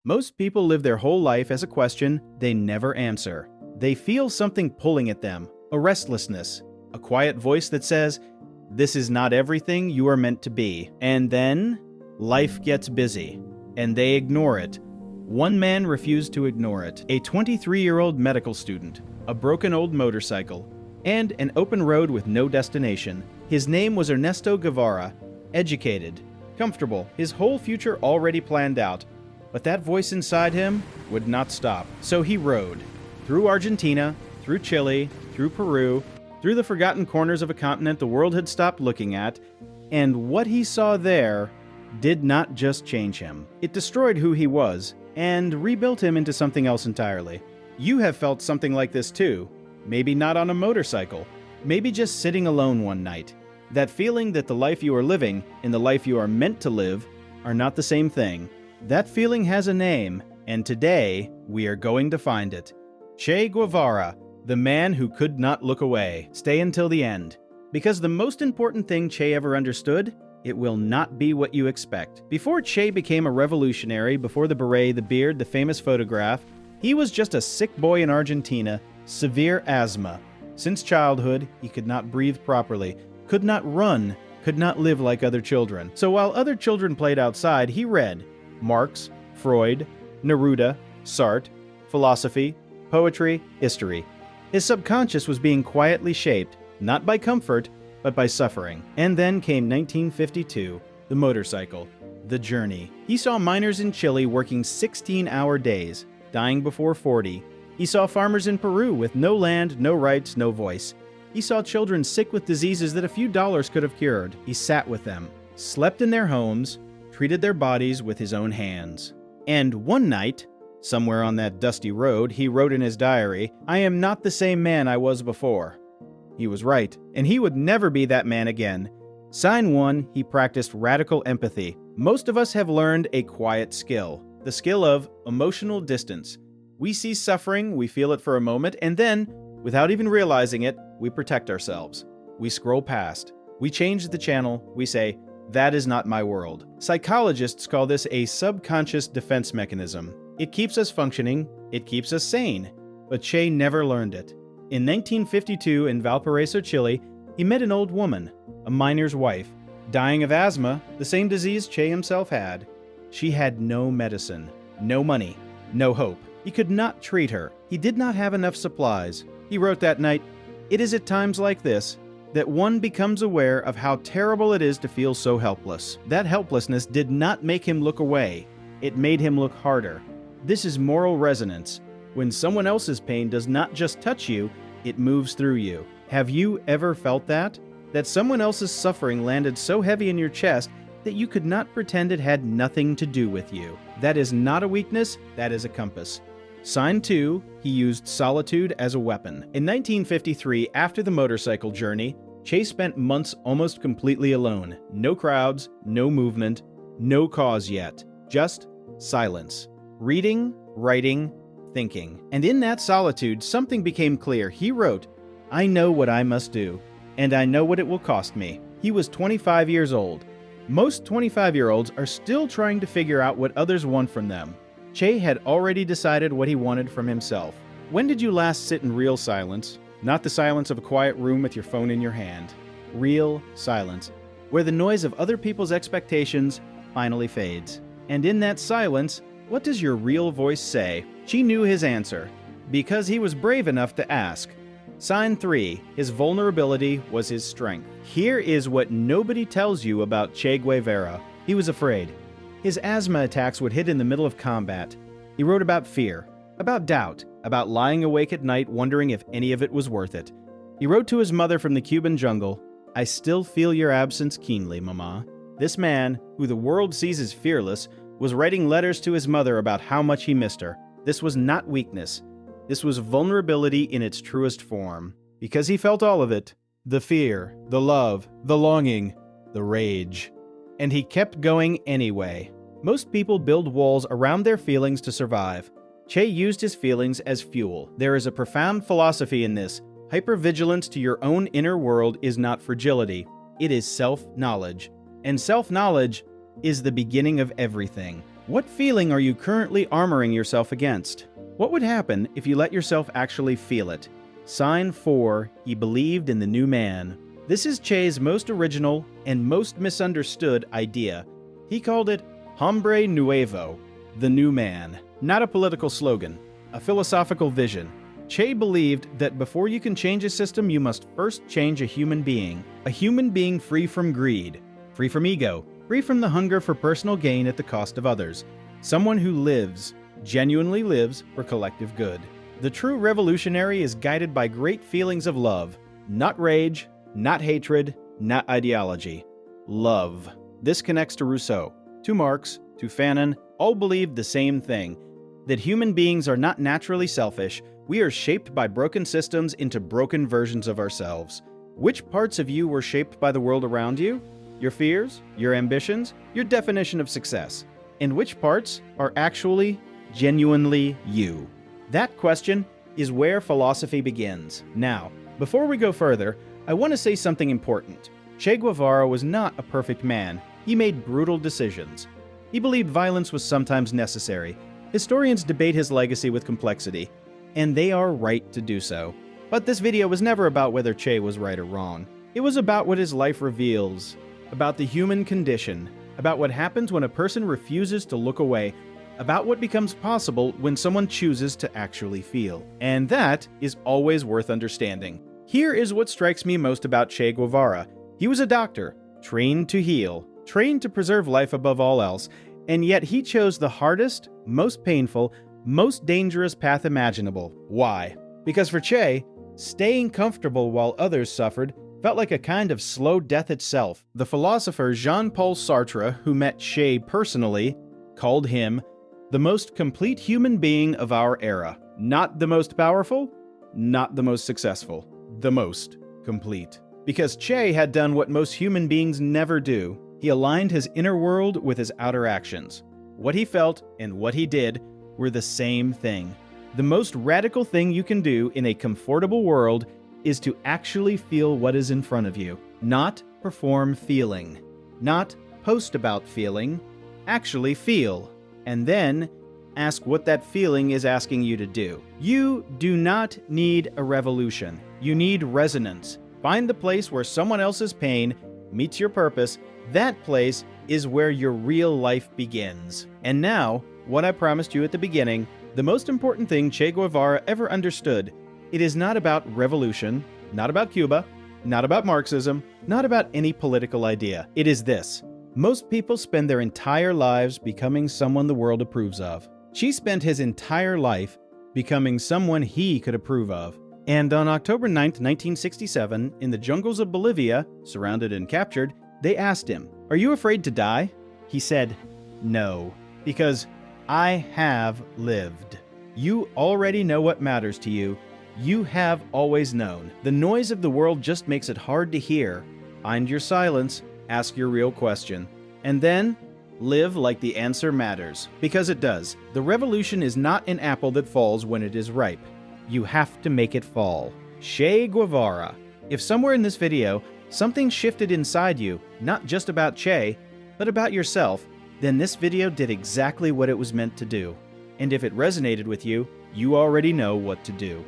Most people live their whole life as a question they never answer. They feel something pulling at them, a restlessness, a quiet voice that says, "This is not everything you are meant to be." And then, life gets busy, and they ignore it. One man refused to ignore it. A 23-year-old medical student, a broken old motorcycle, and an open road with no destination. His name was Ernesto Guevara, educated, comfortable, his whole future already planned out. But that voice inside him would not stop. So he rode, through Argentina, through Chile, through Peru, through the forgotten corners of a continent the world had stopped looking at, and what he saw there did not just change him. It destroyed who he was, and rebuilt him into something else entirely. You have felt something like this too. Maybe not on a motorcycle. Maybe just sitting alone one night. That feeling that the life you are living and the life you are meant to live are not the same thing. That feeling has a name, and today we are going to find it. Che Guevara, the man who could not look away. Stay until the end. Because the most important thing Che ever understood, it will not be what you expect. Before Che became a revolutionary, before the beret, the beard, the famous photograph, he was just a sick boy in Argentina, severe asthma. Since childhood, he could not breathe properly, could not run, could not live like other children. So while other children played outside, he read Marx, Freud, Neruda, Sartre, philosophy, poetry, history. His subconscious was being quietly shaped, not by comfort, but by suffering. And then came 1952, the motorcycle, the journey. He saw miners in Chile working 16-hour days, dying before 40. He saw farmers in Peru with no land, no rights, no voice. He saw children sick with diseases that a few dollars could have cured. He sat with them, slept in their homes, treated their bodies with his own hands. And one night, somewhere on that dusty road, he wrote in his diary, "I am not the same man I was before." He was right, and he would never be that man again. Sign 1, he practiced radical empathy. Most of us have learned a quiet skill, the skill of emotional distance. We see suffering, we feel it for a moment, and then, without even realizing it, we protect ourselves. We scroll past. We change the channel. We say, "That is not my world." Psychologists call this a subconscious defense mechanism. It keeps us functioning, it keeps us sane, but Che never learned it. In 1952, in Valparaiso, Chile, he met an old woman, a miner's wife, dying of asthma, the same disease Che himself had. She had no medicine, no money, no hope. He could not treat her. He did not have enough supplies. He wrote that night, "It is at times like this that one becomes aware of how terrible it is to feel so helpless." That helplessness did not make him look away. It made him look harder. This is moral resonance. When someone else's pain does not just touch you, it moves through you. Have you ever felt that? That someone else's suffering landed so heavy in your chest that you could not pretend it had nothing to do with you. That is not a weakness, that is a compass. Sign 2, he used solitude as a weapon. In 1953, after the motorcycle journey, Che spent months almost completely alone. No crowds, no movement, no cause yet. Just silence. Reading, writing, thinking. And in that solitude, something became clear. He wrote, "I know what I must do, and I know what it will cost me." He was 25 years old. Most 25-year-olds are still trying to figure out what others want from them. Che had already decided what he wanted from himself. When did you last sit in real silence? Not the silence of a quiet room with your phone in your hand. Real silence, where the noise of other people's expectations finally fades. And in that silence, what does your real voice say? She knew his answer, because he was brave enough to ask. Sign 3, his vulnerability was his strength. Here is what nobody tells you about Che Guevara. He was afraid. His asthma attacks would hit in the middle of combat. He wrote about fear, about doubt, about lying awake at night wondering if any of it was worth it. He wrote to his mother from the Cuban jungle, "I still feel your absence keenly, Mama." This man, who the world sees as fearless, was writing letters to his mother about how much he missed her. This was not weakness. This was vulnerability in its truest form. Because he felt all of it. The fear, the love, the longing, the rage. And he kept going anyway. Most people build walls around their feelings to survive. Che used his feelings as fuel. There is a profound philosophy in this. Hypervigilance to your own inner world is not fragility. It is self-knowledge. And self-knowledge is the beginning of everything. What feeling are you currently armoring yourself against? What would happen if you let yourself actually feel it? Sign 4, he believed in the new man. This is Che's most original and most misunderstood idea. He called it Hombre Nuevo, the new man. Not a political slogan, a philosophical vision. Che believed that before you can change a system, you must first change a human being free from greed, free from ego, free from the hunger for personal gain at the cost of others, someone who lives, genuinely lives for collective good. The true revolutionary is guided by great feelings of love, not rage, not hatred, not ideology. Love. This connects to Rousseau, to Marx, to Fanon. All believed the same thing, that human beings are not naturally selfish. We are shaped by broken systems into broken versions of ourselves. Which parts of you were shaped by the world around you? Your fears, your ambitions, your definition of success. And which parts are actually, genuinely you? That question is where philosophy begins. Now, before we go further, I want to say something important. Che Guevara was not a perfect man. He made brutal decisions. He believed violence was sometimes necessary. Historians debate his legacy with complexity, and they are right to do so. But this video was never about whether Che was right or wrong. It was about what his life reveals, about the human condition, about what happens when a person refuses to look away, about what becomes possible when someone chooses to actually feel. And that is always worth understanding. Here is what strikes me most about Che Guevara. He was a doctor, trained to heal, trained to preserve life above all else, and yet he chose the hardest, most painful, most dangerous path imaginable. Why? Because for Che, staying comfortable while others suffered felt like a kind of slow death itself. The philosopher Jean Paul Sartre, who met Che personally, called him the most complete human being of our era. Not the most powerful, not the most successful, the most complete. Because Che had done what most human beings never do. He aligned his inner world with his outer actions. What he felt and what he did were the same thing. The most radical thing you can do in a comfortable world is to actually feel what is in front of you. Not perform feeling. Not post about feeling. Actually feel. And then ask what that feeling is asking you to do. You do not need a revolution. You need resonance. Find the place where someone else's pain meets your purpose. That place is where your real life begins. And now, what I promised you at the beginning, the most important thing Che Guevara ever understood. It is not about revolution, not about Cuba, not about Marxism, not about any political idea. It is this. Most people spend their entire lives becoming someone the world approves of. Che spent his entire life becoming someone he could approve of. And on October 9th, 1967, in the jungles of Bolivia, surrounded and captured, they asked him, "Are you afraid to die?" He said, "No, because I have lived." You already know what matters to you. You have always known. The noise of the world just makes it hard to hear. Find your silence, ask your real question, and then live like the answer matters. Because it does. The revolution is not an apple that falls when it is ripe. You have to make it fall. Che Guevara. If somewhere in this video, something shifted inside you, not just about Che, but about yourself, then this video did exactly what it was meant to do. And if it resonated with you, you already know what to do.